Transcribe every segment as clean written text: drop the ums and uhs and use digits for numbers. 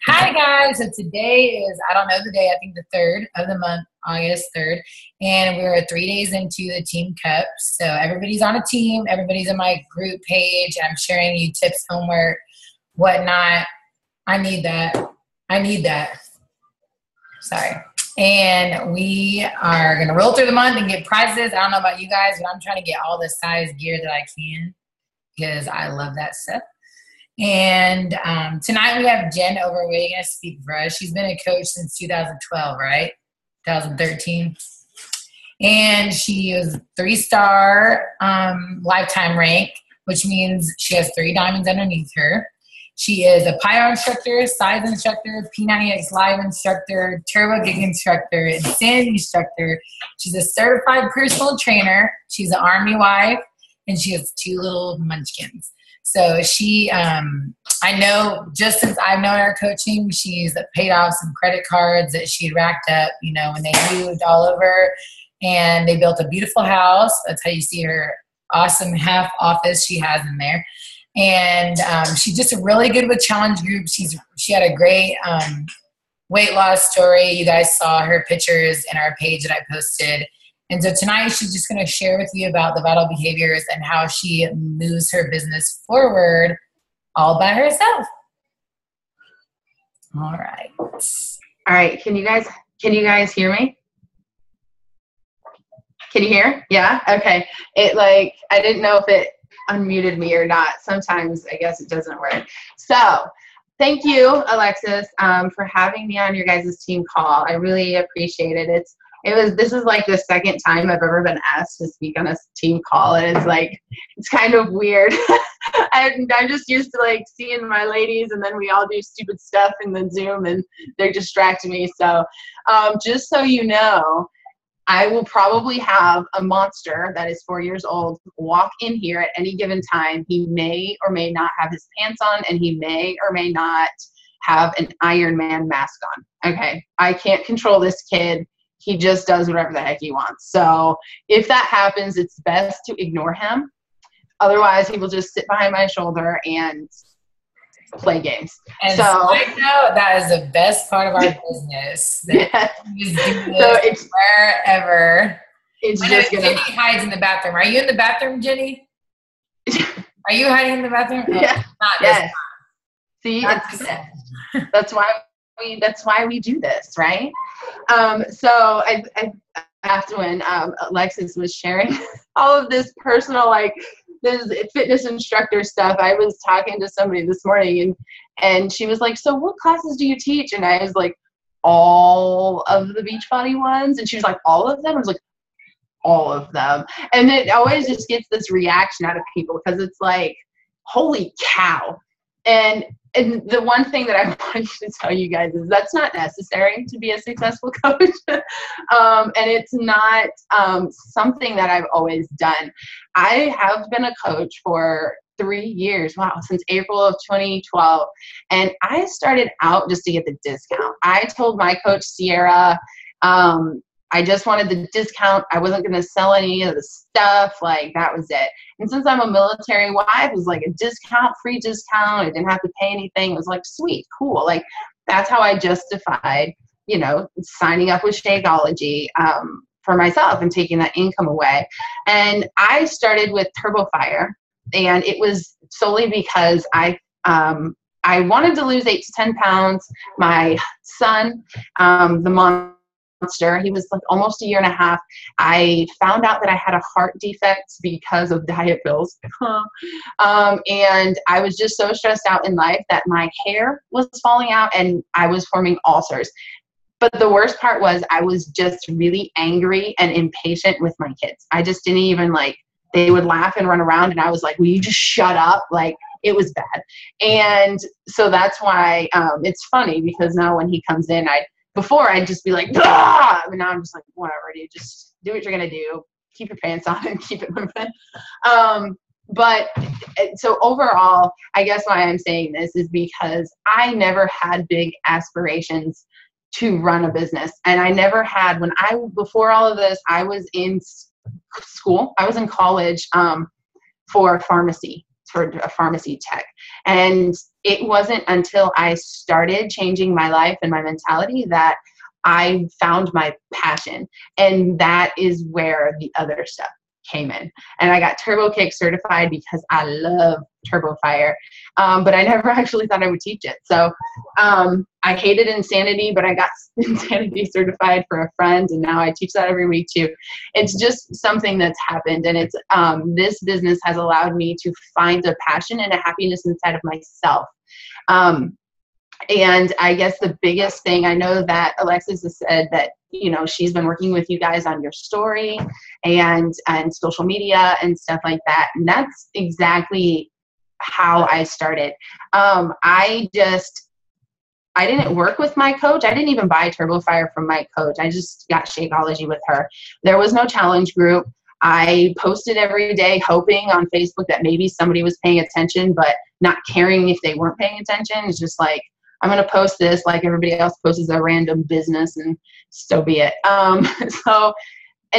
Hi guys, so today is, I don't know the day, I think the 3rd of the month, August 3rd, and we're 3 days into the Team Cup. So everybody's on a team, everybody's in my group page, I'm sharing you tips, homework, whatnot. I need that. Sorry. And we are going to roll through the month and get prizes. I don't know about you guys, but I'm trying to get all the size gear that I can because I love that stuff. And tonight we have Jenn Overway going to speak for us. She's been a coach since 2012, right? 2013. And she is 3-star lifetime rank, which means she has 3 diamonds underneath her. She is a PIO instructor, size instructor, P90X live instructor, turbo gig instructor, insanity instructor. She's a certified personal trainer. She's an Army wife, and she has 2 little munchkins. So she, I know just since I've known her coaching, she's paid off some credit cards that she racked up, you know, when they moved all over, and they built a beautiful house. That's how you see her awesome half office she has in there. And she's just really good with challenge groups. She had a great weight loss story. You guys saw her pictures in our page that I posted. And so tonight she's just going to share with you about the vital behaviors and how she moves her business forward all by herself. All right. All right. Can you guys hear me? Can you hear? Yeah. Okay. I didn't know if it unmuted me or not. Sometimes I guess it doesn't work. So thank you, Alexis, for having me on your guys' team call. I really appreciate it. This is like the 2nd time I've ever been asked to speak on a team call, and it's kind of weird. I'm just used to seeing my ladies, and then we all do stupid stuff in the Zoom, and they're distracting me. So just so you know, I will probably have a monster that is 4 years old walk in here at any given time. He may or may not have his pants on, and he may or may not have an Iron Man mask on. Okay, I can't control this kid. He just does whatever the heck he wants. So if that happens, it's best to ignore him. Otherwise, he will just sit behind my shoulder and play games. And so I know that is the best part of our business. Yes. So it's wherever. It's just Jenny hides in the bathroom. Are you in the bathroom, Jenny? Are you hiding in the bathroom? Yeah. Oh, not this time. See, that's why we do this, right? So I after when Alexis was sharing all of this personal this fitness instructor stuff, I was talking to somebody this morning, and she was like, "So what classes do you teach?" And I was like, "All of the Beachbody ones." And she was like, "All of them?" I was like, "All of them." And it always just gets this reaction out of people because it's like, "Holy cow!" And the one thing that I wanted to tell you guys is that's not necessary to be a successful coach. And it's not something that I've always done. I have been a coach for 3 years. Wow, since April of 2012. And I started out just to get the discount. I told my coach, Sierra, I just wanted the discount. I wasn't going to sell any of the stuff. That was it. And since I'm a military wife, it was a discount, free discount. I didn't have to pay anything. It was sweet, cool. That's how I justified, signing up with Shakeology for myself and taking that income away. And I started with Turbo Fire, and it was solely because I wanted to lose 8 to 10 pounds. My son, the monster, he was almost a year and a half. I found out that I had a heart defect because of diet pills. And I was just so stressed out in life that my hair was falling out and I was forming ulcers. But the worst part was I was just really angry and impatient with my kids. I just didn't even they would laugh and run around, and I was like, "Will you just shut up?" It was bad. And so that's why it's funny because now when he comes in, before I'd just be like, "Bah!" And now I'm just like, whatever, dude, just do what you're going to do. Keep your pants on and keep it moving. But so overall, I guess why I'm saying this is because I never had big aspirations to run a business. And I never had, before all of this, I was in school, I was in college for pharmacy for a pharmacy tech. And it wasn't until I started changing my life and my mentality that I found my passion. And that is where the other stuff came in. And I got Turbo Kick certified because I love Turbo Fire. But I never actually thought I would teach it. So I hated Insanity, but I got Insanity certified for a friend, and now I teach that every week too. It's just something that's happened, and it's this business has allowed me to find a passion and a happiness inside of myself. And I guess the biggest thing, I know that Alexis has said that, you know, she's been working with you guys on your story and social media and stuff like that. And that's exactly how I started. I didn't work with my coach. I didn't even buy Turbo Fire from my coach. I just got Shakeology with her. There was no challenge group. I posted every day hoping on Facebook that maybe somebody was paying attention, but not caring if they weren't paying attention. It's just like, I'm going to post this like everybody else posts a random business, and so be it. And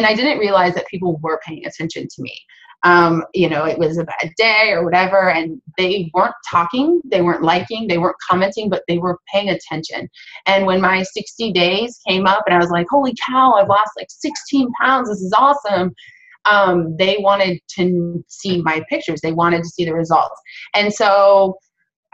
I didn't realize that people were paying attention to me. You know, it was a bad day or whatever, and they weren't talking, they weren't liking, they weren't commenting, but they were paying attention. And when my 60 days came up and I was like, holy cow, I've lost like 16 pounds. This is awesome. They wanted to see my pictures. They wanted to see the results. And so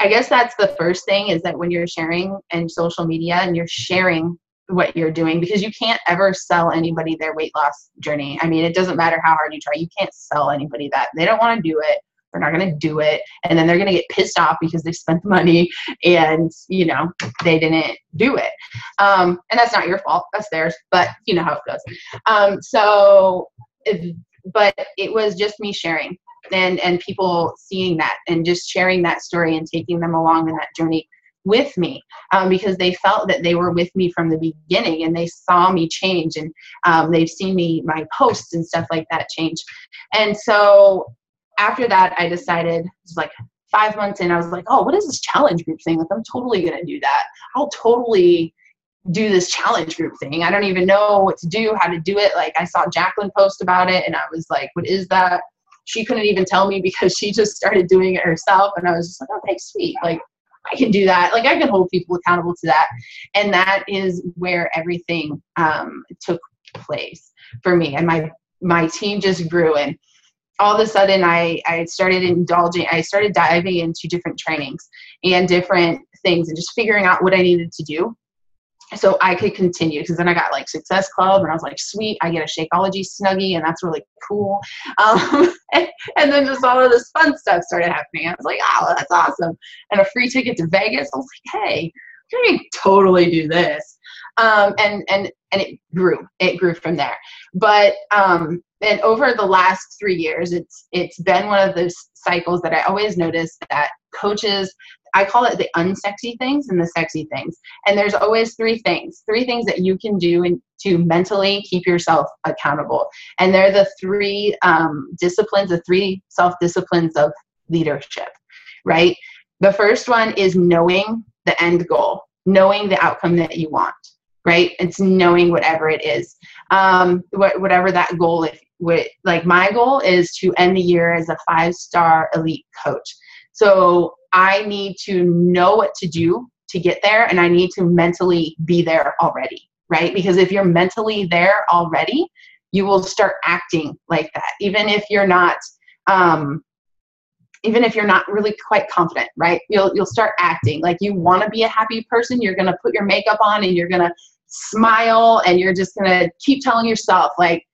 I guess that's the first thing, is that when you're sharing in social media and you're sharing what you're doing, because you can't ever sell anybody their weight loss journey. I mean, it doesn't matter how hard you try. You can't sell anybody that. They don't want to do it. They're not going to do it. And then they're going to get pissed off because they spent the money and, you know, they didn't do it. And that's not your fault. That's theirs. But you know how it goes. But it was just me sharing. And people seeing that and just sharing that story and taking them along in that journey with me, because they felt that they were with me from the beginning, and they saw me change, and they've seen my posts and stuff like that change. And so after that, I decided, it was like 5 months in, I was like, oh, what is this challenge group thing? Like, I'm totally going to do that. I'll totally do this challenge group thing. I don't even know what to do, how to do it. Like, I saw Jacqueline post about it, and I was like, what is that? She couldn't even tell me because she just started doing it herself. And I was just like, okay, sweet. Like, I can do that. Like, I can hold people accountable to that. And that is where everything took place for me. And my team just grew. And all of a sudden I started diving into different trainings and different things and just figuring out what I needed to do so I could continue. Because then I got like Success Club, and I was like, sweet, I get a Shakeology Snuggie, and that's really cool. And then just all of this fun stuff started happening. I was like, oh, that's awesome. And a free ticket to Vegas. I was like, hey, I can totally do this. And it grew. It grew from there. But and over the last 3 years, it's been one of those cycles that I always notice that coaches, I call it the unsexy things and the sexy things. And there's always three things that you can do to mentally keep yourself accountable. And they're the three disciplines, the three self-disciplines of leadership, right? The first one is knowing the end goal, knowing the outcome that you want, right? It's knowing whatever it is, whatever that goal is. Like, my goal is to end the year as a 5-star elite coach. So I need to know what to do to get there, and I need to mentally be there already, right? Because if you're mentally there already, you will start acting like that, even if you're not really quite confident, right? You'll start acting like you want to be a happy person. You're going to put your makeup on and you're going to smile, and you're just going to keep telling yourself, like,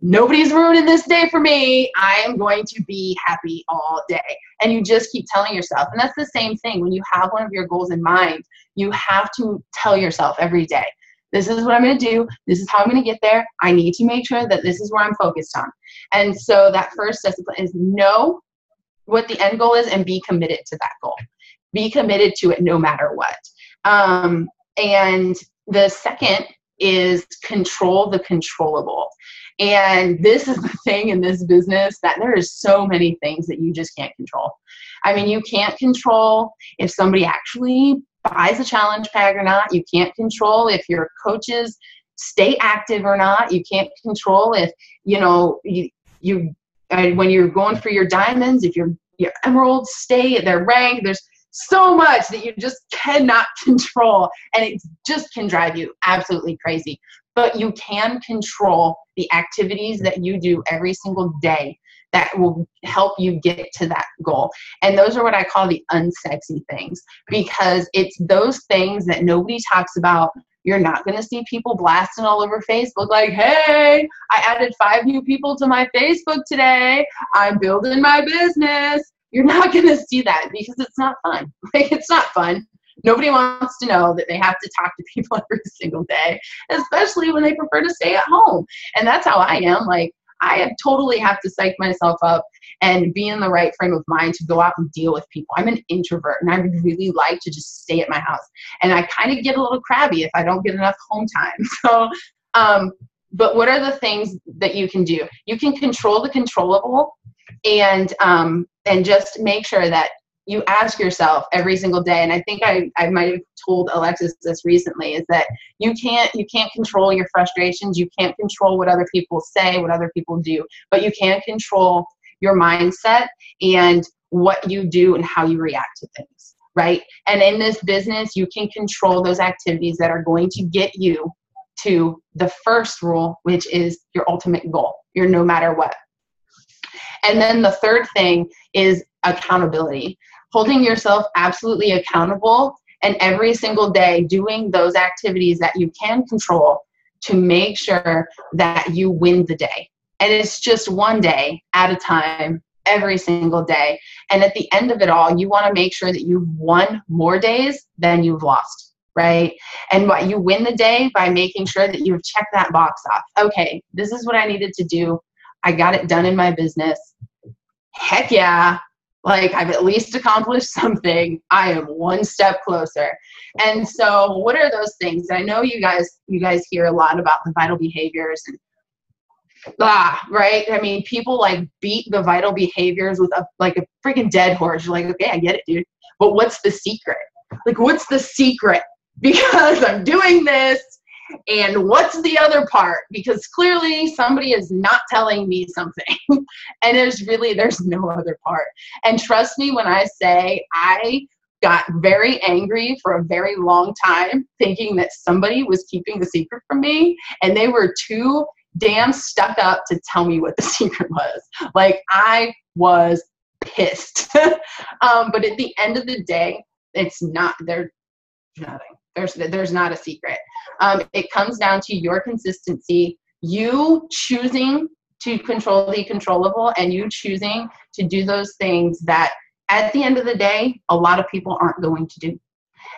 nobody's ruining this day for me. I am going to be happy all day. And you just keep telling yourself. And that's the same thing. When you have one of your goals in mind, you have to tell yourself every day, this is what I'm going to do. This is how I'm going to get there. I need to make sure that this is where I'm focused on. And so that first discipline is know what the end goal is and be committed to that goal. Be committed to it no matter what. And the second is control the controllable. And this is the thing in this business, that there is so many things that you just can't control. I mean, you can't control if somebody actually buys a challenge bag or not. You can't control if your coaches stay active or not. You can't control if, you know, when you're going for your diamonds, if you're your emeralds stay at their rank. There's so much that you just cannot control, and it just can drive you absolutely crazy. But you can control the activities that you do every single day that will help you get to that goal. And those are what I call the unsexy things, because it's those things that nobody talks about. You're not going to see people blasting all over Facebook like, hey, I added 5 new people to my Facebook today. I'm building my business. You're not going to see that because it's not fun. Like, it's not fun. Nobody wants to know that they have to talk to people every single day, especially when they prefer to stay at home. And that's how I am. Like, I totally have to psych myself up and be in the right frame of mind to go out and deal with people. I'm an introvert, and I would really like to just stay at my house. And I kind of get a little crabby if I don't get enough home time. So, but what are the things that you can do? You can control the controllable, and just make sure that you ask yourself every single day. And I think I might have told Alexis this recently, is that you can't control your frustrations. You can't control what other people say, what other people do, but you can control your mindset and what you do and how you react to things, right? And in this business, you can control those activities that are going to get you to the first rule, which is your ultimate goal, your no matter what. And then the third thing is accountability. Holding yourself absolutely accountable, and every single day doing those activities that you can control to make sure that you win the day. And it's just one day at a time, every single day. And at the end of it all, you want to make sure that you've won more days than you've lost, right? And what you win the day by making sure that you've checked that box off. Okay, this is what I needed to do. I got it done in my business. Heck yeah. Like, I've at least accomplished something. I am one step closer. And so what are those things? I know you guys hear a lot about the vital behaviors and right? I mean, people like beat the vital behaviors with a freaking dead horse. You're like, okay, I get it, dude. But what's the secret? Like, what's the secret? Because I'm doing this. And what's the other part? Because clearly somebody is not telling me something. And there's no other part. And trust me when I say I got very angry for a very long time, thinking that somebody was keeping the secret from me, and they were too damn stuck up to tell me what the secret was. Like, I was pissed. But at the end of the day, it's not, there's nothing. There's not a secret. It comes down to your consistency, you choosing to control the controllable, and you choosing to do those things that at the end of the day, a lot of people aren't going to do.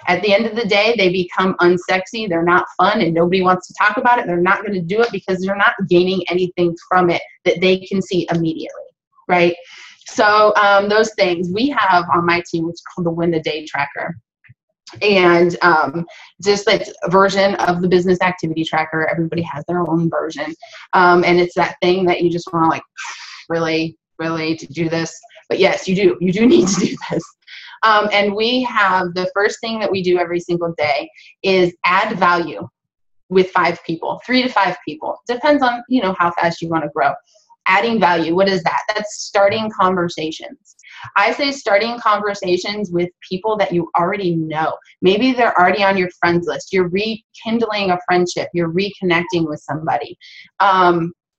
At the end of the day, they become unsexy. They're not fun, and nobody wants to talk about it. They're not going to do it because they're not gaining anything from it that they can see immediately, right? So those things we have on my team, which is called the Win the Day Tracker. And just like a version of the business activity tracker. Everybody has their own version. And it's that thing that you just want to like, really to do this. But yes, you do need to do this. And we have the first thing that we do every single day is add value with 5 people, 3 to 5 people. Depends on, how fast you want to grow. Adding value, what is that? That's starting conversations. I say starting conversations with people that you already know. Maybe they're already on your friends list. You're rekindling a friendship. You're reconnecting with somebody.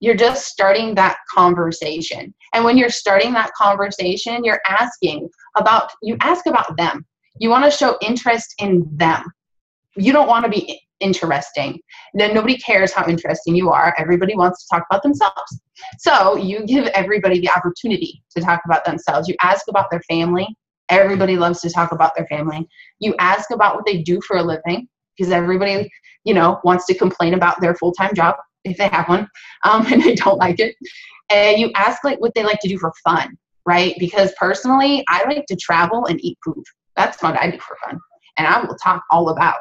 You're just starting that conversation. And when you're starting that conversation, you ask about them. You want to show interest in them. You don't want to be interesting. Then nobody cares how interesting you are. Everybody wants to talk about themselves. So you give everybody the opportunity to talk about themselves. You ask about their family. Everybody loves to talk about their family. You ask about what they do for a living, because everybody, wants to complain about their full-time job if they have one, and they don't like it. And you ask what they like to do for fun, right? Because personally, I like to travel and eat food. That's what I do for fun. And I will talk all about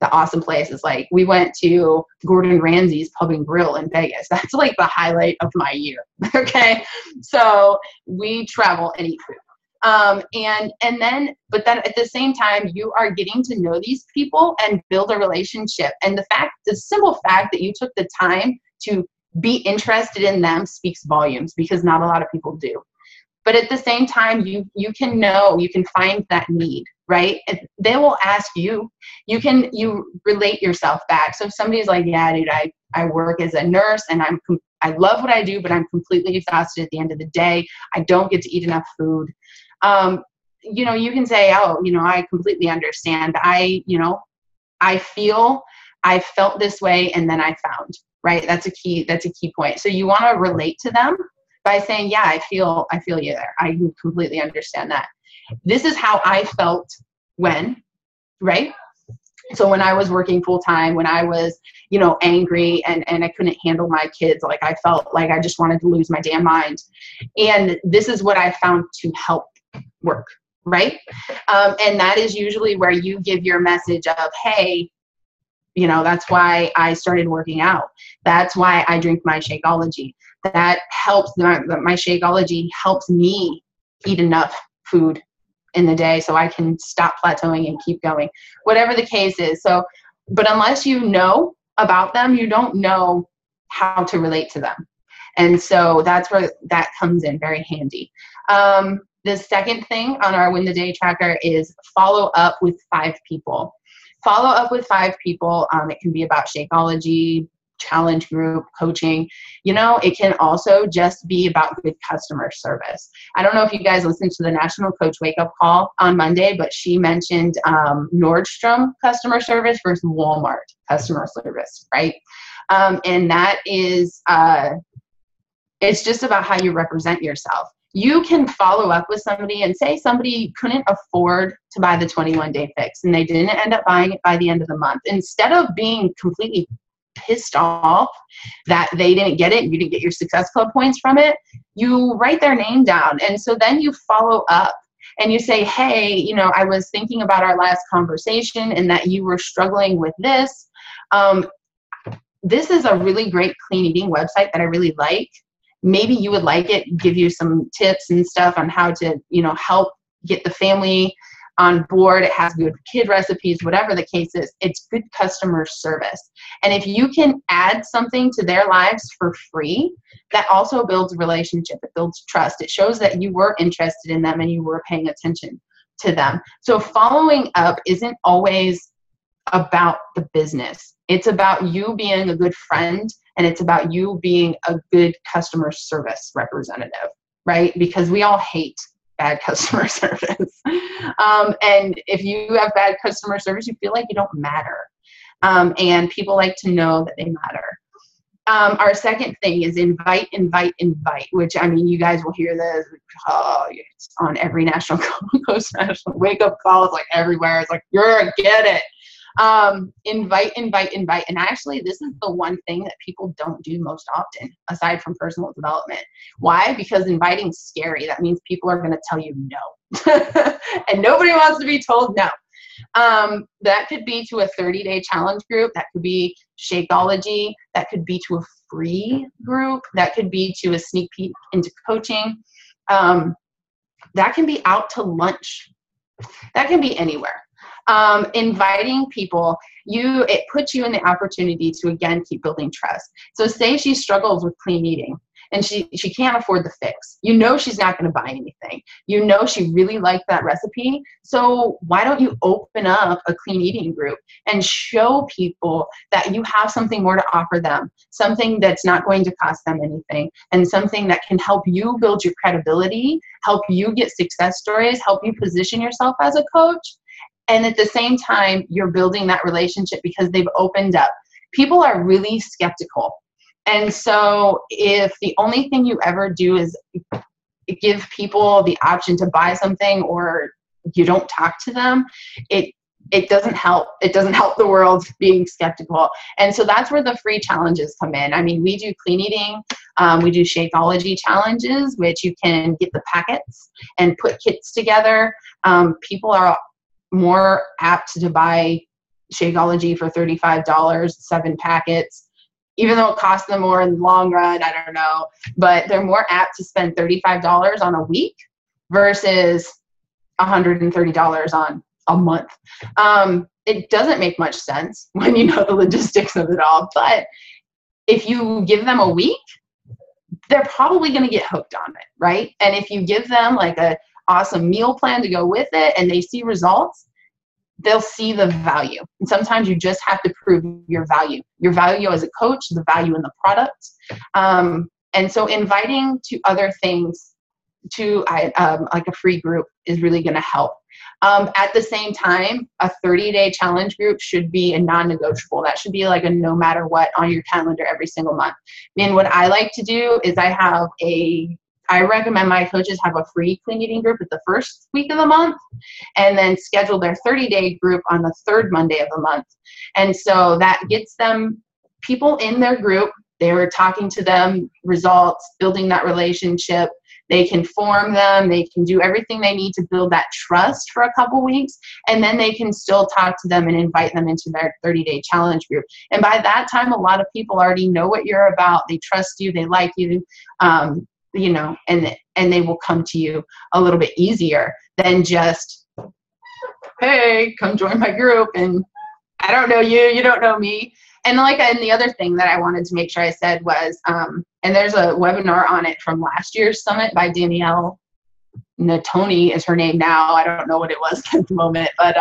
the awesome places. Like, we went to Gordon Ramsay's Pub and Grill in Vegas. That's like the highlight of my year. Okay. So we travel and eat food. But then at the same time, you are getting to know these people and build a relationship. And the simple fact that you took the time to be interested in them speaks volumes, because not a lot of people do. But at the same time, you can find that need, right? They will ask you, you relate yourself back. So if somebody's like, yeah, dude, I work as a nurse and I love what I do, but I'm completely exhausted at the end of the day. I don't get to eat enough food. You can say, oh, I completely understand. I felt this way and then I found, right? That's a key point. So you want to relate to them by saying, yeah, I feel you there. I completely understand that. This is how I felt when, right? So when I was working full time, when I was, angry and I couldn't handle my kids, like I felt like I just wanted to lose my damn mind. And this is what I found to help work, right? And that is usually where you give your message of, hey, that's why I started working out. That's why I drink my Shakeology. That helps, my Shakeology helps me eat enough food in the day so I can stop plateauing and keep going, whatever the case is. So, but unless you know about them, you don't know how to relate to them. And so that's where that comes in very handy. The second thing on our Win the Day tracker is follow up with 5 people. Follow up with 5 people. It can be about Shakeology, challenge group, coaching. It can also just be about good customer service. I don't know if you guys listened to the National Coach Wake Up Call on Monday, but she mentioned Nordstrom customer service versus Walmart customer service, right? And that is, it's just about how you represent yourself. You can follow up with somebody and say somebody couldn't afford to buy the 21-day fix and they didn't end up buying it by the end of the month. Instead of being completely pissed off that they didn't get it, you didn't get your Success Club points from it, you write their name down. And so then you follow up and you say, hey, I was thinking about our last conversation and that you were struggling with this. This is a really great clean eating website that I really like. Maybe you would like it, give you some tips and stuff on how to, help get the family on board. It has good kid recipes, whatever the case is. It's good customer service. And if you can add something to their lives for free, that also builds a relationship. It builds trust. It shows that you were interested in them and you were paying attention to them. So following up isn't always about the business. It's about you being a good friend, and it's about you being a good customer service representative, right? Because we all hate bad customer service. And if you have bad customer service, you feel like you don't matter. And people like to know that they matter. Our second thing is invite, which, you guys will hear this. Oh, it's on every National Coach National Wake Up Call. It's like everywhere. It's like, get it. Invite. And actually, this is the one thing that people don't do most often, aside from personal development. Why? Because inviting's scary. That means people are going to tell you no. And nobody wants to be told no. That could be to a 30-day challenge group. That could be Shakeology. That could be to a free group. That could be to a sneak peek into coaching. That can be out to lunch. That can be anywhere. Inviting people, it puts you in the opportunity to, again, keep building trust. So say she struggles with clean eating and she can't afford the fix. She's not going to buy anything. She really liked that recipe. So why don't you open up a clean eating group and show people that you have something more to offer them, something that's not going to cost them anything, and something that can help you build your credibility, help you get success stories, help you position yourself as a coach. And at the same time, you're building that relationship because they've opened up. People are really skeptical. And so if the only thing you ever do is give people the option to buy something, or you don't talk to them, it doesn't help. It doesn't help the world being skeptical. And so that's where the free challenges come in. We do clean eating. We do Shakeology challenges, which you can get the packets and put kits together. People are more apt to buy Shakeology for $35, 7 packets, even though it costs them more in the long run. I don't know, but they're more apt to spend $35 on a week versus $130 on a month. It doesn't make much sense when you know the logistics of it all, but if you give them a week, they're probably going to get hooked on it, right? And if you give them like a awesome meal plan to go with it and they see results, they'll see the value. And sometimes you just have to prove your value as a coach, the value in the product. And so inviting to other things to like a free group is really going to help. At the same time, a 30-day challenge group should be a non-negotiable. That should be like a no matter what on your calendar every single month. And what I like to do is I recommend my coaches have a free clean eating group at the first week of the month and then schedule their 30-day group on the third Monday of the month. And so that gets them people in their group. They're talking to them, results, building that relationship. They can form them. They can do everything they need to build that trust for a couple weeks. And then they can still talk to them and invite them into their 30-day challenge group. And by that time, a lot of people already know what you're about. They trust you. They like you. You know, and they will come to you a little bit easier than just, hey, come join my group and I don't know you, you don't know me. And the other thing that I wanted to make sure I said was, and there's a webinar on it from last year's summit by Danielle Natoni is her name now. I don't know what it was at the moment, but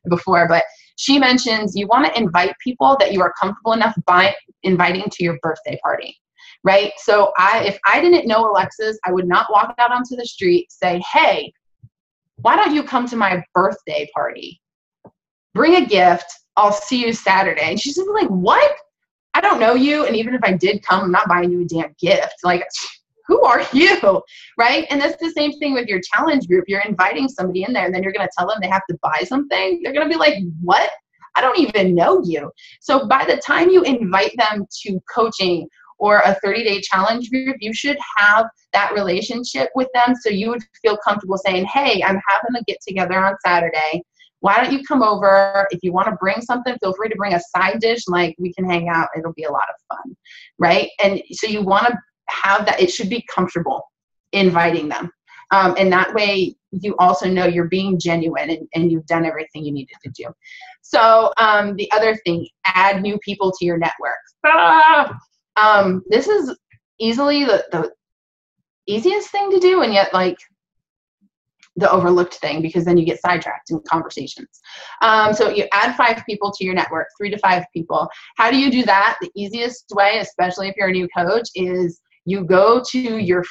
before, but she mentions you want to invite people that you are comfortable enough by inviting to your birthday party. Right? So if I didn't know Alexis, I would not walk out onto the street, say, hey, why don't you come to my birthday party? Bring a gift. I'll see you Saturday. And she's gonna be like, what? I don't know you. And even if I did come, I'm not buying you a damn gift. Like, who are you? Right? And that's the same thing with your challenge group. You're inviting somebody in there and then you're going to tell them they have to buy something. They're going to be like, what? I don't even know you. So by the time you invite them to coaching or a 30-day challenge group, you should have that relationship with them so you would feel comfortable saying, hey, I'm having a get together on Saturday. Why don't you come over? If you want to bring something, feel free to bring a side dish. Like, we can hang out. It'll be a lot of fun, right? And so you want to have that. It should be comfortable inviting them. And that way you also know you're being genuine and you've done everything you needed to do. So the other thing, add new people to your network. This is easily the easiest thing to do, and yet like the overlooked thing, because then you get sidetracked in conversations. So you add 5 people to your network, 3 to 5 people. How do you do that? The easiest way, especially if you're a new coach, is you go to your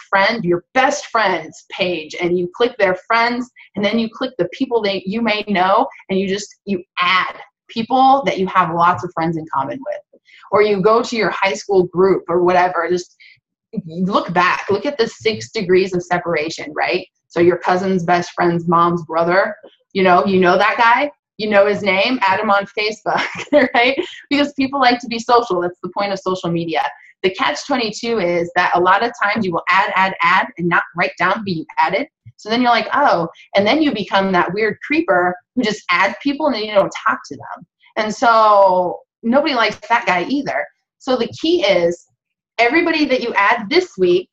best friends page, and you click their friends, and then you click the people that you may know, and you add people that you have lots of friends in common with. Or you go to your high school group or whatever, just look back, look at the 6 degrees of separation, right? So your cousin's best friend's mom's brother, you know that guy, you know his name, add him on Facebook, right? Because people like to be social. That's the point of social media. The catch-22 is that a lot of times you will add, and not write down who you added. So then you're like, oh, and then you become that weird creeper who just adds people and then you don't talk to them. And so nobody likes that guy either. So the key is everybody that you add this week,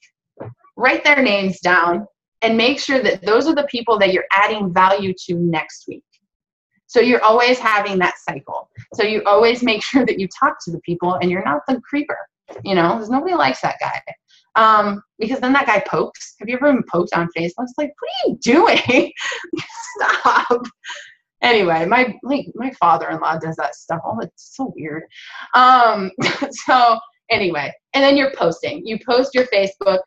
write their names down and make sure that those are the people that you're adding value to next week. So you're always having that cycle. So you always make sure that you talk to the people and you're not the creeper, because nobody likes that guy. Because then that guy pokes. Have you ever been poked on Facebook? It's like, what are you doing? Stop. Anyway, my father-in-law does that stuff. Oh, it's so weird. So anyway, and then you're posting. You post your Facebook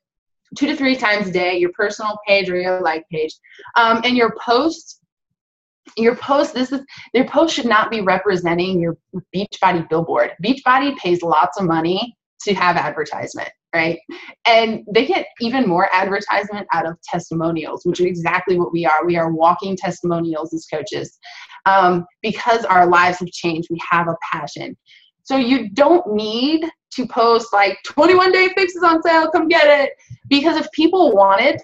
2 to 3 times a day, your personal page or your like page. And your post should not be representing your Beachbody billboard. Beachbody pays lots of money to have advertisement, right? And they get even more advertisement out of testimonials, which is exactly what we are. We are walking testimonials as coaches. Because our lives have changed, we have a passion. So you don't need to post like 21-day fixes on sale, come get it. Because if people wanted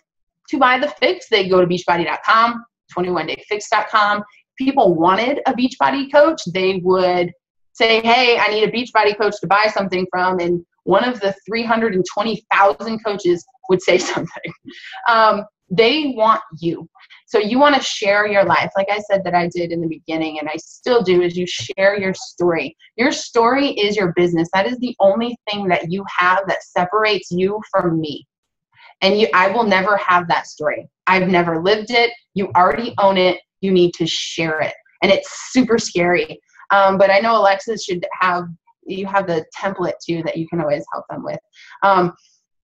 to buy the fix, they go to beachbody.com, 21dayfix.com. People wanted a Beachbody coach, they would say, hey, I need a Beachbody coach to buy something from, and one of the 320,000 coaches would say something. They want you. So you want to share your life. Like I said that I did in the beginning, and I still do, is you share your story. Your story is your business. That is the only thing that you have that separates you from me. And I will never have that story. I've never lived it. You already own it. You need to share it. And it's super scary. But I know Alexis you have the template too that you can always help them with.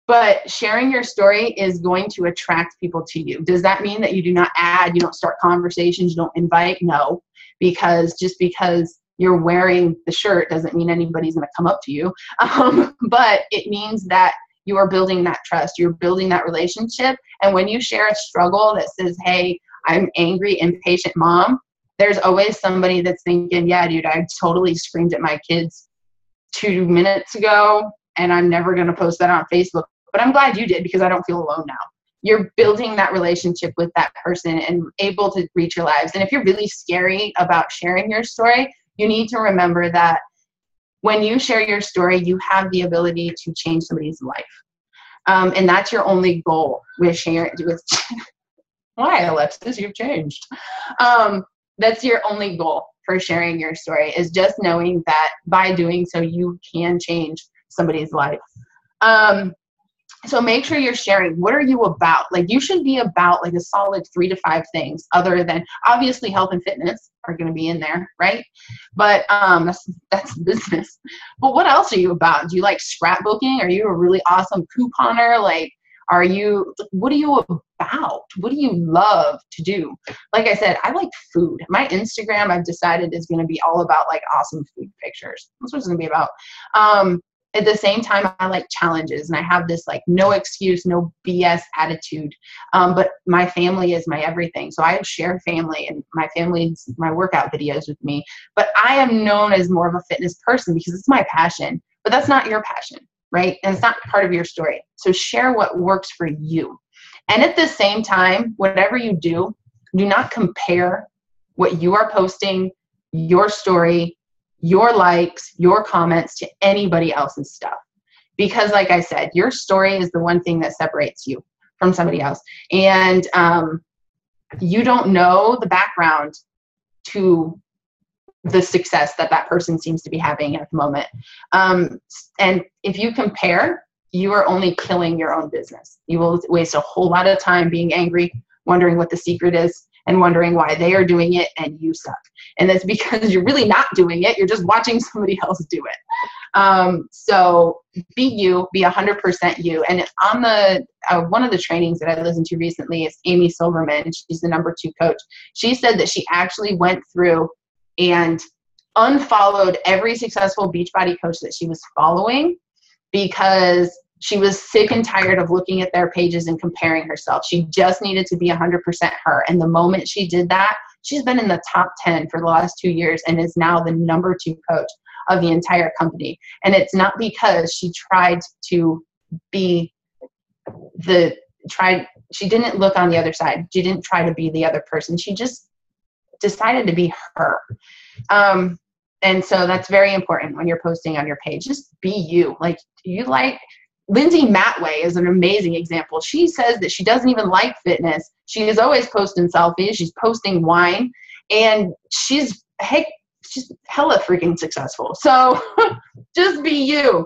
But sharing your story is going to attract people to you. Does that mean that you do not add, you don't start conversations, you don't invite? No, because just because you're wearing the shirt doesn't mean anybody's going to come up to you. But it means that you are building that trust. You're building that relationship. And when you share a struggle that says, hey, I'm angry, impatient mom, there's always somebody that's thinking, yeah, dude, I totally screamed at my kids 2 minutes ago, and I'm never going to post that on Facebook. But I'm glad you did, because I don't feel alone now. You're building that relationship with that person and able to reach your lives. And if you're really scary about sharing your story, you need to remember that when you share your story, you have the ability to change somebody's life. And that's your only goal with sharing. Why, Alexis? You've changed. That's your only goal for sharing your story, is just knowing that by doing so, you can change somebody's life. So make sure you're sharing. What are you about? Like, you should be about like a solid 3 to 5 things, other than obviously health and fitness are going to be in there, right? But that's business. But what else are you about? Do you like scrapbooking? Are you a really awesome couponer? Like, what are you about? What do you love to do? Like I said, I like food. My Instagram, I've decided, is going to be all about like awesome food pictures. That's what it's going to be about. At the same time, I like challenges, and I have this like no excuse, no BS attitude. But my family is my everything. So I share family, and my family's my workout videos with me. But I am known as more of a fitness person because it's my passion, but that's not your passion, right? And it's not part of your story. So share what works for you. And at the same time, whatever you do not compare what you are posting, your story, your likes, your comments to anybody else's stuff. Because like I said, your story is the one thing that separates you from somebody else. And you don't know the background to the success that person seems to be having at the moment. And if you compare, you are only killing your own business. You will waste a whole lot of time being angry, wondering what the secret is, and wondering why they are doing it and you suck. And that's because you're really not doing it. You're just watching somebody else do it. So be you, be 100% you. And on the one of the trainings that I listened to recently is Amy Silverman. She's the #2 coach. She said that she actually went through and unfollowed every successful Beachbody coach that she was following, because she was sick and tired of looking at their pages and comparing herself. She just needed to be 100% her. And the moment she did that, she's been in the top 10 for the last 2 years and is now the #2 coach of the entire company. And it's not because she tried to be she didn't look on the other side. She didn't try to be the other person. She just decided to be her. And so that's very important when you're posting on your page. Just be you. Like, Lindsay Matway is an amazing example. She says that she doesn't even like fitness. She is always posting selfies. She's posting wine, and she's hella freaking successful. So just be you.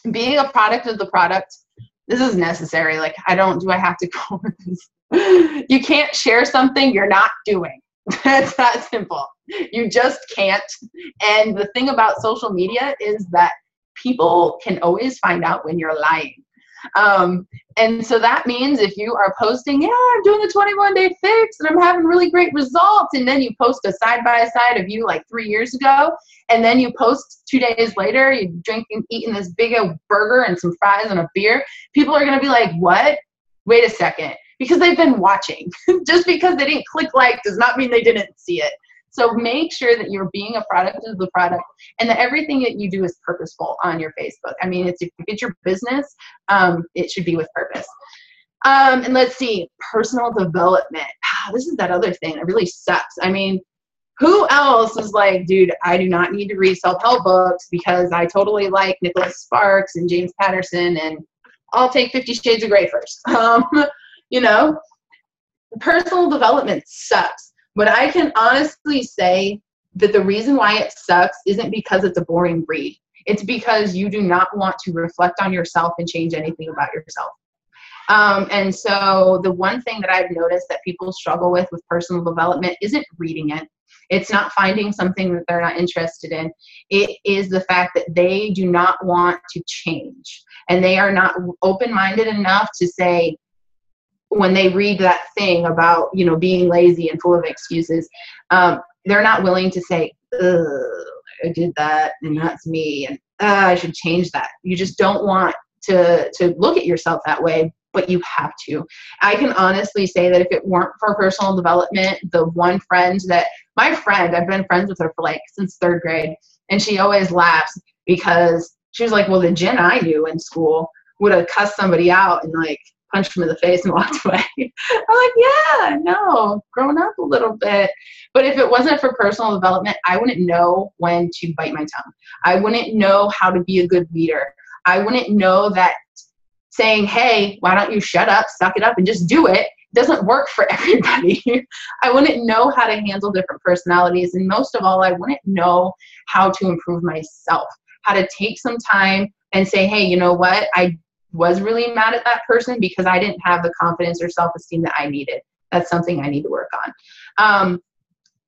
Being a product of the product, this is necessary. Like, do I have to go with this? You can't share something you're not doing. It's that simple. You just can't. And the thing about social media is that people can always find out when you're lying. And so that means if you are posting, yeah, I'm doing the 21-day fix and I'm having really great results, and then you post a side-by-side of you like 3 years ago, and then you post 2 days later, you're eating this big burger and some fries and a beer, people are going to be like, what? Wait a second. Because they've been watching. Just because they didn't click like does not mean they didn't see it. So make sure that you're being a product of the product, and that everything that you do is purposeful on your Facebook. I mean, if it's your business, it should be with purpose. And let's see, personal development. This is that other thing that really sucks. I mean, who else is like, dude, I do not need to read self-help books because I totally like Nicholas Sparks and James Patterson, and I'll take 50 Shades of Grey first. You know, personal development sucks. But I can honestly say that the reason why it sucks isn't because it's a boring read. It's because you do not want to reflect on yourself and change anything about yourself. And so the one thing that I've noticed that people struggle with personal development isn't reading it. It's not finding something that they're not interested in. It is the fact that they do not want to change. And they are not open-minded enough to say, when they read that thing about, you know, being lazy and full of excuses, they're not willing to say, ugh, I did that and that's me, and I should change that. You just don't want to look at yourself that way, but you have to. I can honestly say that if it weren't for personal development, the one friend that, my friend, I've been friends with her for like since 3rd grade, and she always laughs because she was like, well, the Jenn I knew in school would have cussed somebody out and like punched him in the face and walked away. I'm like, yeah, no, grown up a little bit. But if it wasn't for personal development, I wouldn't know when to bite my tongue. I wouldn't know how to be a good leader. I wouldn't know that saying, hey, why don't you shut up, suck it up, and just do it, doesn't work for everybody. I wouldn't know how to handle different personalities. And most of all, I wouldn't know how to improve myself, how to take some time and say, hey, you know what? I was really mad at that person because I didn't have the confidence or self-esteem that I needed. That's something I need to work on.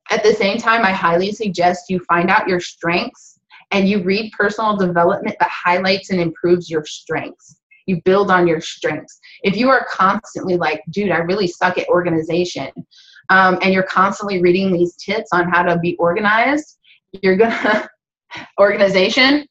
At the same time, I highly suggest you find out your strengths and you read personal development that highlights and improves your strengths. You build on your strengths. If you are constantly like, dude, I really suck at organization, and you're constantly reading these tips on how to be organized, you're gonna, organization,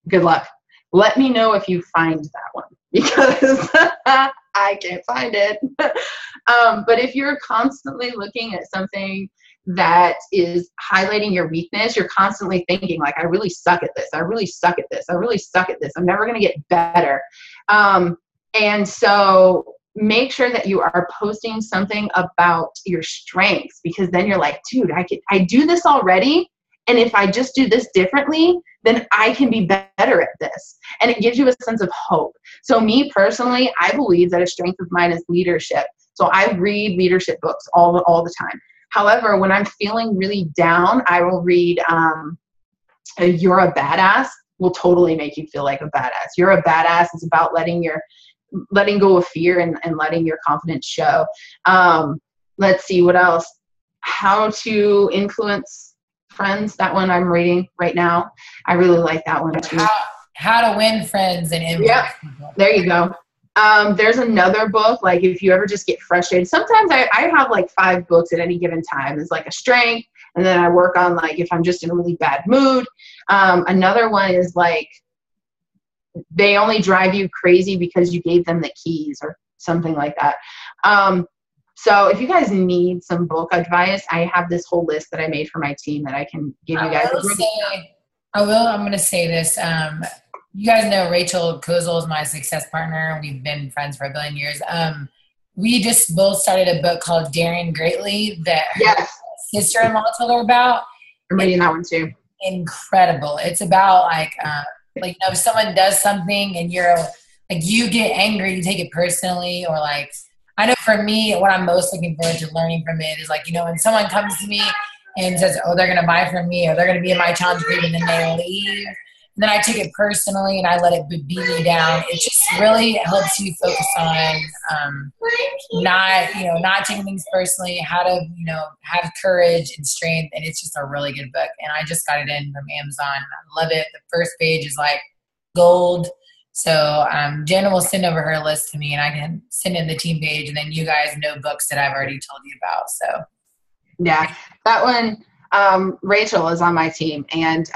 good luck. Let me know if you find that one, because I can't find it. But if you're constantly looking at something that is highlighting your weakness, you're constantly thinking like, I really suck at this. I really suck at this. I really suck at this. I'm never going to get better. And so make sure that you are posting something about your strengths, because then you're like, dude, I do this already. And if I just do this differently, then I can be better at this. And it gives you a sense of hope. So me personally, I believe that a strength of mine is leadership. So I read leadership books all the time. However, when I'm feeling really down, I will read You're a Badass. Will totally make you feel like a badass. You're a Badass is about letting go of fear and letting your confidence show. Let's see, what else? How to Influence Friends. That one I'm reading right now. I really like that one too. How to Win Friends and Influence People. There you go. There's another book, like if you ever just get frustrated, sometimes I have like 5 books at any given time. It's like a strength, and then I work on like if I'm just in a really bad mood. Another one is like they only drive you crazy because you gave them the keys or something like that. So if you guys need some book advice, I have this whole list that I made for my team that I can give you guys. I'm going to say this. You guys know Rachel Kozel is my success partner. We've been friends for a billion years. We just both started a book called Daring Greatly that her sister-in-law told her about. I'm reading that one too. Incredible. It's about like if someone does something and you're like, you get angry, you take it personally, or like, I know for me, what I'm most looking forward to learning from it is like, when someone comes to me and says, oh, they're going to buy from me or they're going to be in my challenge group and then they leave. And then I take it personally and I let it beat me down. It just really helps you focus on not taking things personally, how to, have courage and strength. And it's just a really good book. And I just got it in from Amazon. I love it. The first page is like gold. So Jenn will send over her list to me and I can send in the team page, and then you guys know books that I've already told you about. So yeah, that one. Rachel is on my team, and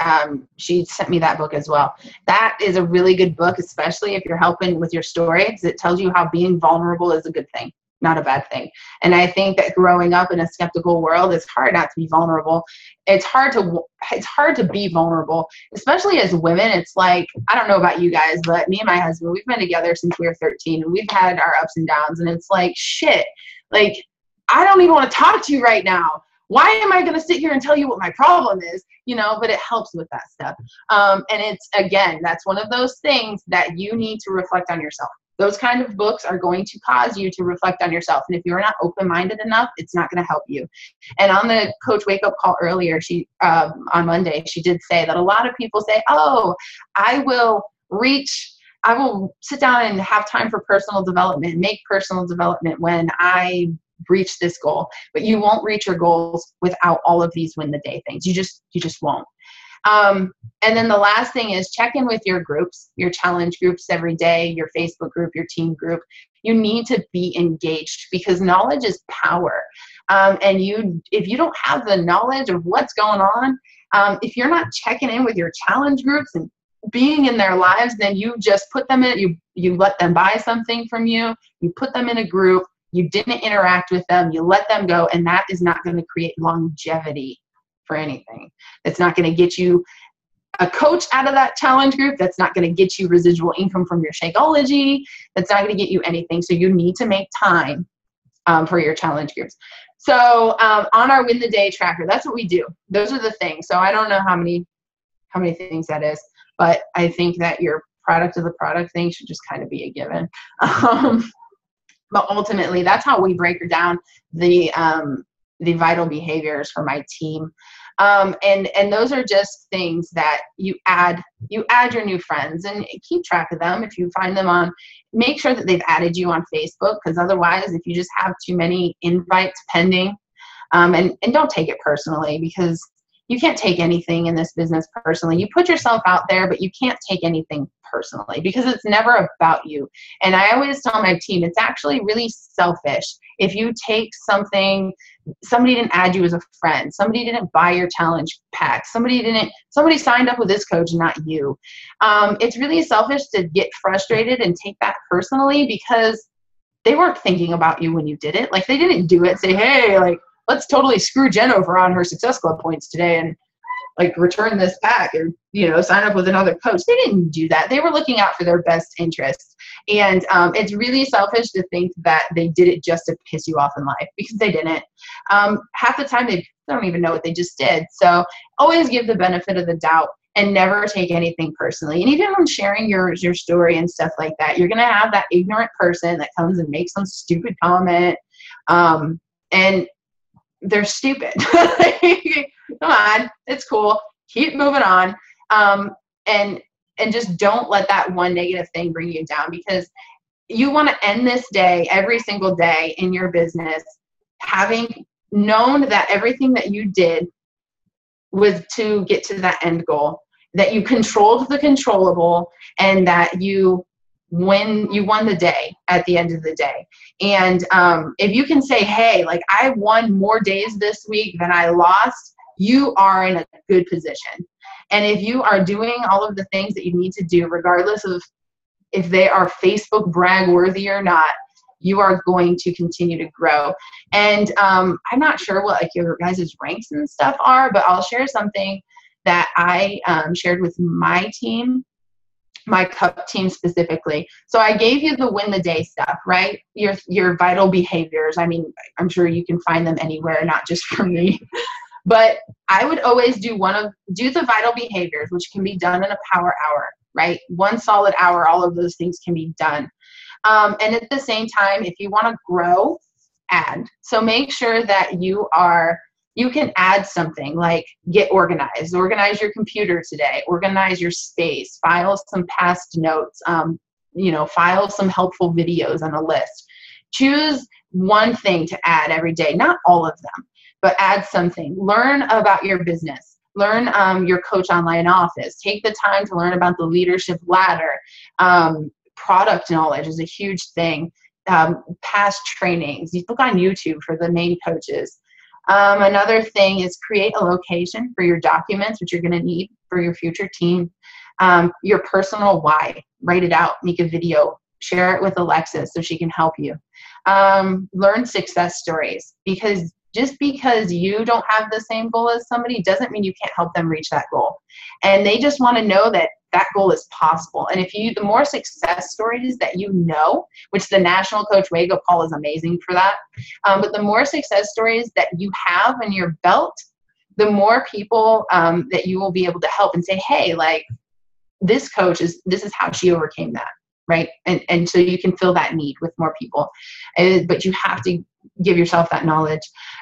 she sent me that book as well. That is a really good book, especially if you're helping with your story, because it tells you how being vulnerable is a good thing, not a bad thing. And I think that growing up in a skeptical world, it's hard not to be vulnerable. It's hard to be vulnerable, especially as women. It's like, I don't know about you guys, but me and my husband, we've been together since we were 13, and we've had our ups and downs, and it's like, shit, like, I don't even want to talk to you right now. Why am I going to sit here and tell you what my problem is? But it helps with that stuff. And it's, again, that's one of those things that you need to reflect on yourself. Those kind of books are going to cause you to reflect on yourself. And if you're not open-minded enough, it's not going to help you. And on the Coach Wake Up call earlier, she on Monday, she did say that a lot of people say, oh, I will sit down and have time for personal development, make personal development when I reach this goal. But you won't reach your goals without all of these win the day things. You just won't. And then the last thing is check in with your groups, your challenge groups every day, your Facebook group, your team group. You need to be engaged because knowledge is power. And if you don't have the knowledge of what's going on, if you're not checking in with your challenge groups and being in their lives, then you just put them in, you let them buy something from you, you put them in a group, you didn't interact with them, you let them go, and that is not going to create longevity for anything. It's not going to get you a coach out of that challenge group. That's not going to get you residual income from your Shakeology. That's not going to get you anything. So you need to make time for your challenge groups. So on our win the day tracker, that's what we do. Those are the things. So I don't know how many things that is, but I think that your product of the product thing should just kind of be a given. But ultimately, that's how we break down the vital behaviors for my team. And those are just things that you add your new friends and keep track of them. If you find them make sure that they've added you on Facebook, because otherwise, if you just have too many invites pending, and don't take it personally, because you can't take anything in this business personally. You put yourself out there, but you can't take anything personally because it's never about you. And I always tell my team, it's actually really selfish if you take something, somebody didn't add you as a friend, somebody didn't buy your challenge pack, somebody signed up with this coach, not you. It's really selfish to get frustrated and take that personally because they weren't thinking about you when you did it. Like, they didn't do it, say, hey, like, let's totally screw Jenn over on her Success Club points today and like return this pack or, sign up with another coach. They didn't do that. They were looking out for their best interests. And it's really selfish to think that they did it just to piss you off in life, because they didn't. Half the time they don't even know what they just did. So always give the benefit of the doubt and never take anything personally. And even when sharing your story and stuff like that, you're going to have that ignorant person that comes and makes some stupid comment. And they're stupid. Come on, it's cool. Keep moving on. And just don't let that one negative thing bring you down, because you want to end this day, every single day in your business, having known that everything that you did was to get to that end goal, that you controlled the controllable, and that you won the day at the end of the day. And if you can say, hey, like, I won more days this week than I lost, you are in a good position. And if you are doing all of the things that you need to do, regardless of if they are Facebook brag worthy or not, you are going to continue to grow. And I'm not sure what like your guys' ranks and stuff are, but I'll share something that I shared with my team, my cup team specifically. So I gave you the win the day stuff, right? Your vital behaviors. I mean, I'm sure you can find them anywhere, not just from me. But I would always do the vital behaviors, which can be done in a power hour, right? 1 solid hour, all of those things can be done. And at the same time, if you want to grow, add. So make sure that you can add something like get organized, organize your computer today, organize your space, file some past notes, file some helpful videos on a list. Choose one thing to add every day, not all of them, but add something. Learn about your business. Learn your Coach Online Office. Take the time to learn about the leadership ladder. Product knowledge is a huge thing. Past trainings. You look on YouTube for the main coaches. Another thing is create a location for your documents, which you're going to need for your future team. Your personal why. Write it out. Make a video. Share it with Alexis so she can help you. Learn success stories, because just because you don't have the same goal as somebody doesn't mean you can't help them reach that goal. And they just want to know that that goal is possible. And the more success stories that you know, which the National Coach Wake Up Call is amazing for that, but the more success stories that you have in your belt, the more people that you will be able to help and say, hey, like, this is how she overcame that. right? And so you can fill that need with more people. But you have to give yourself that knowledge.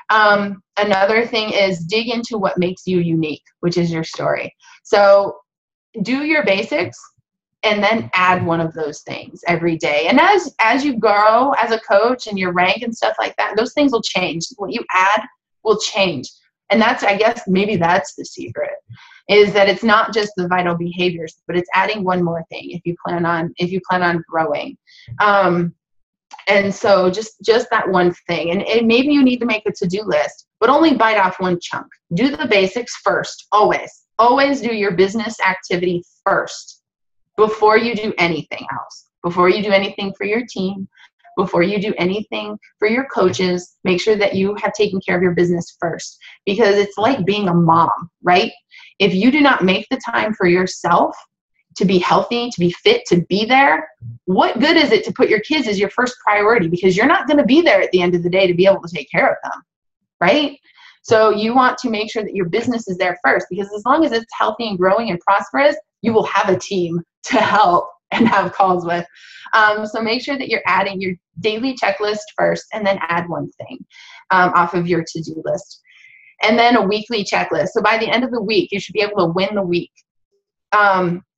Another thing is dig into what makes you unique, which is your story. So do your basics and then add one of those things every day. And as you grow as a coach and your rank and stuff like that, those things will change. What you add will change. And that's, I guess, maybe that's the secret, is that it's not just the vital behaviors, but it's adding one more thing if you plan on growing. And so just that one thing. And maybe you need to make a to-do list, but only bite off one chunk. Do the basics first, always. Always do your business activity first before you do anything else. Before you do anything for your team, before you do anything for your coaches, make sure that you have taken care of your business first. Because it's like being a mom, right? If you do not make the time for yourself to be healthy, to be fit, to be there, what good is it to put your kids as your first priority? Because you're not going to be there at the end of the day to be able to take care of them, right? So you want to make sure that your business is there first, because as long as it's healthy and growing and prosperous, you will have a team to help and have calls with. So make sure that you're adding your daily checklist first, and then add one thing off of your to-do list. And then a weekly checklist. So by the end of the week, you should be able to win the week.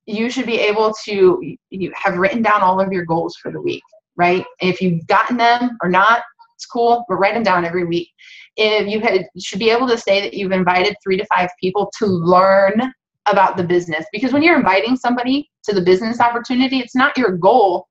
You should be able to you have written down all of your goals for the week, right? If you've gotten them or not, it's cool, but write them down every week. If you should be able to say that you've invited 3 to 5 people to learn about the business. Because when you're inviting somebody to the business opportunity, it's not your goal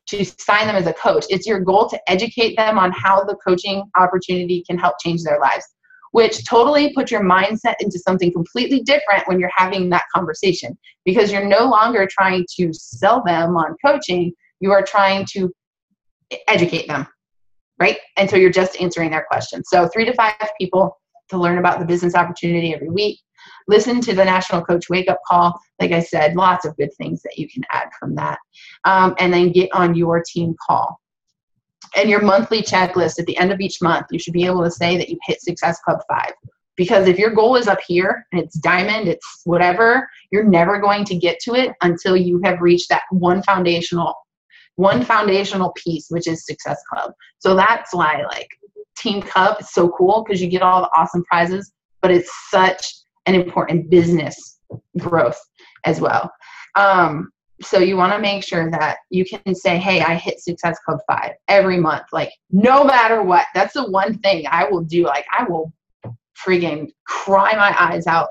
to sign them as a coach. It's your goal to educate them on how the coaching opportunity can help change their lives, which totally puts your mindset into something completely different when you're having that conversation, because you're no longer trying to sell them on coaching. You are trying to educate them, right? And so you're just answering their questions. So 3 to 5 people to learn about the business opportunity every week. Listen to the National Coach Wake Up Call. Like I said, lots of good things that you can add from that. And then get on your team call. And your monthly checklist at the end of each month, you should be able to say that you hit Success Club 5. Because if your goal is up here and it's diamond, it's whatever, you're never going to get to it until you have reached that one foundational piece, which is Success Club. So that's why like Team Cup is so cool, because you get all the awesome prizes, but it's such an important business growth as well. So you want to make sure that you can say, hey, I hit Success Club 5 every month, like no matter what. That's the one thing I will do. Like I will friggin' cry my eyes out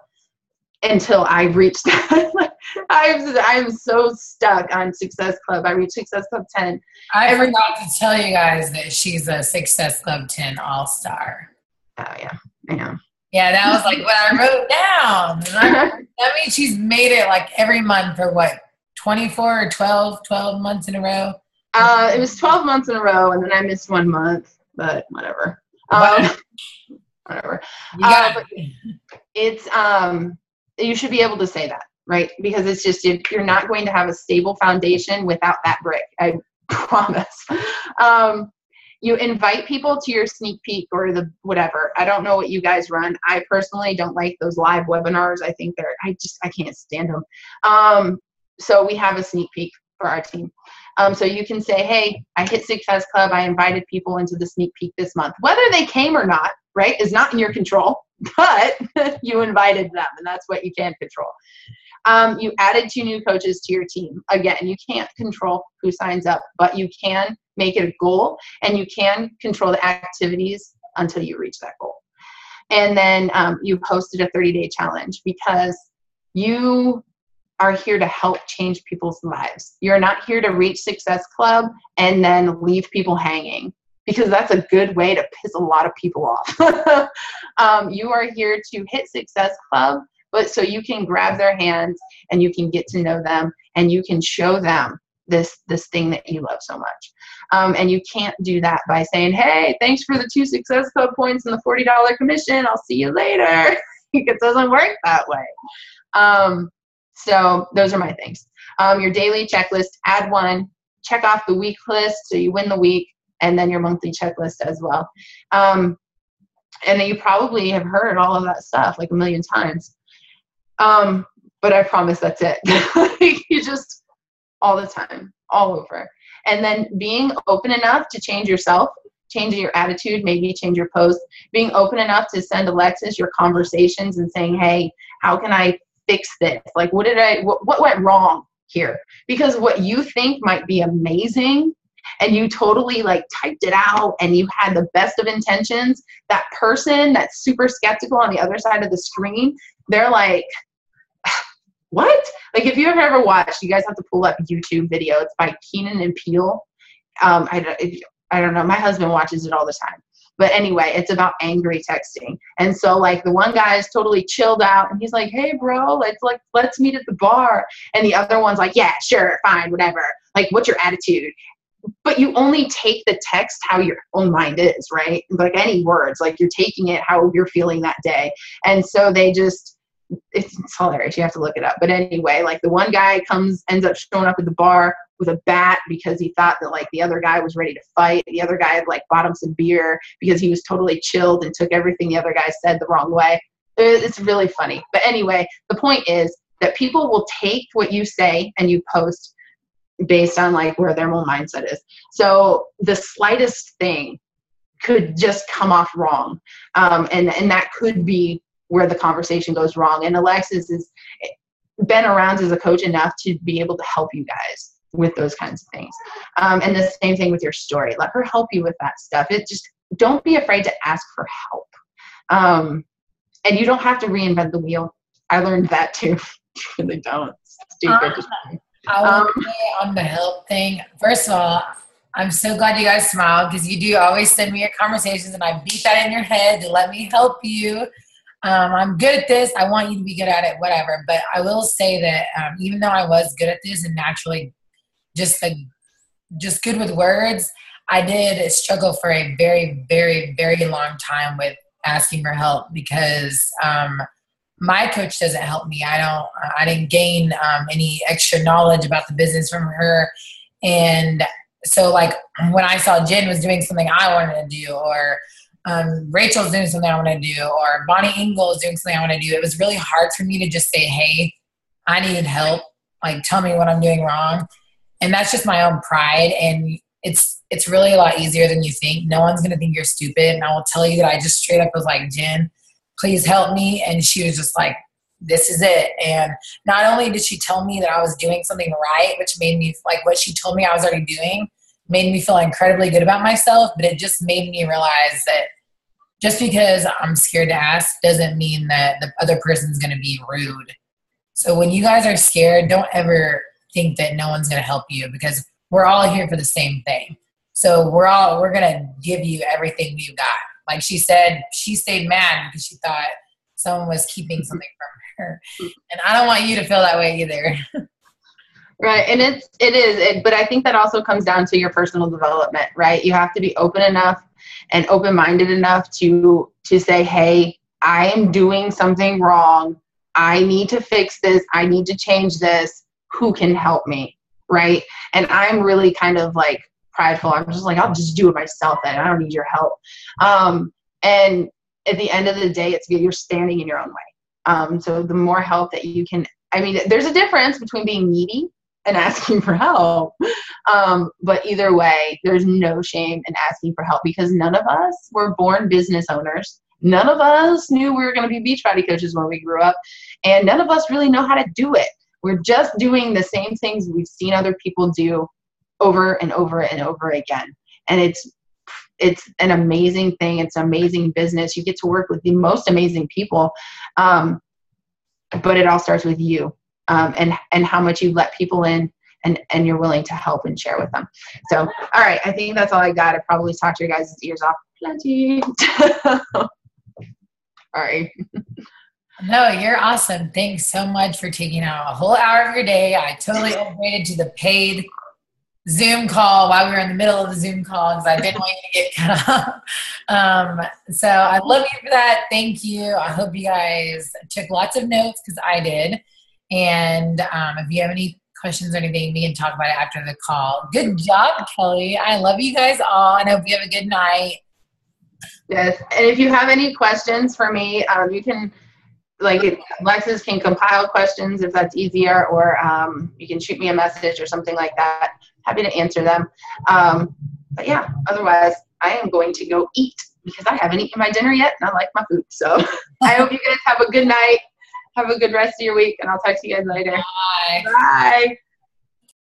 until I reach that. I'm so stuck on Success Club. I reached Success Club 10. I forgot to tell you guys that she's a Success Club 10 All-Star. Oh, yeah. I know. Yeah, that was like what I wrote down. That means she's made it like every month for what, 24 or 12 months in a row? It was 12 months in a row, and then I missed 1 month, but whatever. Whatever. But it's, you should be able to say that, right? Because it's just, you're not going to have a stable foundation without that brick. I promise. You invite people to your sneak peek or the whatever. I don't know what you guys run. I personally don't like those live webinars. I think I can't stand them. So we have a sneak peek for our team. So you can say, hey, I hit Success Club. I invited people into the sneak peek this month. Whether they came or not, right, is not in your control, but you invited them, and that's what you can control. You added 2 new coaches to your team. Again, you can't control who signs up, but you can make it a goal, and you can control the activities until you reach that goal. And then you posted a 30-day challenge, because you are here to help change people's lives. You're not here to reach Success Club and then leave people hanging, because that's a good way to piss a lot of people off. You are here to hit Success Club, but so you can grab their hands and you can get to know them and you can show them this thing that you love so much. And you can't do that by saying, hey, thanks for the 2 Success Club points and the $40 commission. I'll see you later. It doesn't work that way. So those are my things. Your daily checklist, add 1, check off the week list so you win the week, and then your monthly checklist as well. And then you probably have heard all of that stuff like a million times. But I promise that's it. You just, all the time. all over. And then being open enough to change yourself, changing your attitude, maybe change your post, being open enough to send Alexis your conversations and saying, hey, how can I fix this? Like, what went wrong here? Because what you think might be amazing and you totally like typed it out and you had the best of intentions, that person that's super skeptical on the other side of the screen, they're like, what? Like, if you ever watched, you guys have to pull up a YouTube video. It's by Keenan and Peele. I don't know. My husband watches it all the time. But anyway, it's about angry texting. And so like the one guy is totally chilled out and he's like, hey bro, let's meet at the bar. And the other one's like, yeah, sure, fine, whatever. Like, what's your attitude? But you only take the text how your own mind is, right? Like any words, like you're taking it how you're feeling that day. And so they just, it's hilarious. You have to look it up. But anyway, like the one guy ends up showing up at the bar with a bat because he thought that like the other guy was ready to fight. The other guy had like bought him some beer because he was totally chilled and took everything the other guy said the wrong way. It's really funny. But anyway, the point is that people will take what you say and you post based on like where their own mindset is. So the slightest thing could just come off wrong. And that could be where the conversation goes wrong. And Alexis has been around as a coach enough to be able to help you guys with those kinds of things. And the same thing with your story. Let her help you with that stuff. It just, don't be afraid to ask for help. And you don't have to reinvent the wheel. I learned that too. Really don't. Stupid. I will say on the help thing, first of all, I'm so glad you guys smiled because you do always send me your conversations and I beat that in your head to let me help you. I'm good at this. I want you to be good at it, whatever. But I will say that even though I was good at this and naturally just good with words, I did struggle for a very, very, very long time with asking for help because my coach doesn't help me. I didn't gain any extra knowledge about the business from her. And so like when I saw Jenn was doing something I wanted to do, or Rachel's doing something I want to do, or Bonnie Engel is doing something I want to do, it was really hard for me to just say, hey, I need help. Like, tell me what I'm doing wrong. And that's just my own pride. And it's really a lot easier than you think. No one's going to think you're stupid. And I will tell you that I just straight up was like, Jenn, please help me. And she was just like, this is it. And not only did she tell me that I was doing something right, which made me, like what she told me I was already doing, made me feel incredibly good about myself, but it just made me realize that just because I'm scared to ask doesn't mean that the other person's going to be rude. So when you guys are scared, don't ever think that no one's going to help you, because we're all here for the same thing. So we're going to give you everything we've got. Like she said, she stayed mad because she thought someone was keeping something from her. And I don't want you to feel that way either. Right. And it is, but I think that also comes down to your personal development, right? You have to be open enough and open-minded enough to say, hey, I am doing something wrong. I need to fix this. I need to change this. Who can help me? Right. And I'm really kind of like prideful. I'm just like, I'll just do it myself then. I don't need your help. And at the end of the day, you're standing in your own way. So the more help that you can, I mean, there's a difference between being needy and asking for help. But either way, there's no shame in asking for help, because none of us were born business owners. None of us knew we were going to be beach body coaches when we grew up. And none of us really know how to do it. We're just doing the same things we've seen other people do over and over and over again. And it's an amazing thing. It's an amazing business. You get to work with the most amazing people. But it all starts with you. And how much you let people in and you're willing to help and share with them. So, all right. I think that's all I got. I probably talked your guys' ears off plenty. All right. No, you're awesome. Thanks so much for taking out a whole hour of your day. I totally upgraded to the paid Zoom call while we were in the middle of the Zoom call because I didn't want you to get cut off. So I love you for that. Thank you. I hope you guys took lots of notes because I did. And if you have any questions or anything, we can talk about it after the call. Good job, Kelly. I love you guys all, and I hope you have a good night. Yes. And if you have any questions for me, you can like Alexis can compile questions if that's easier, or you can shoot me a message or something like that. Happy to answer them. But yeah, otherwise I am going to go eat because I haven't eaten my dinner yet and I like my food. So I hope you guys have a good night. Have a good rest of your week, and I'll talk to you guys later. Bye. Bye.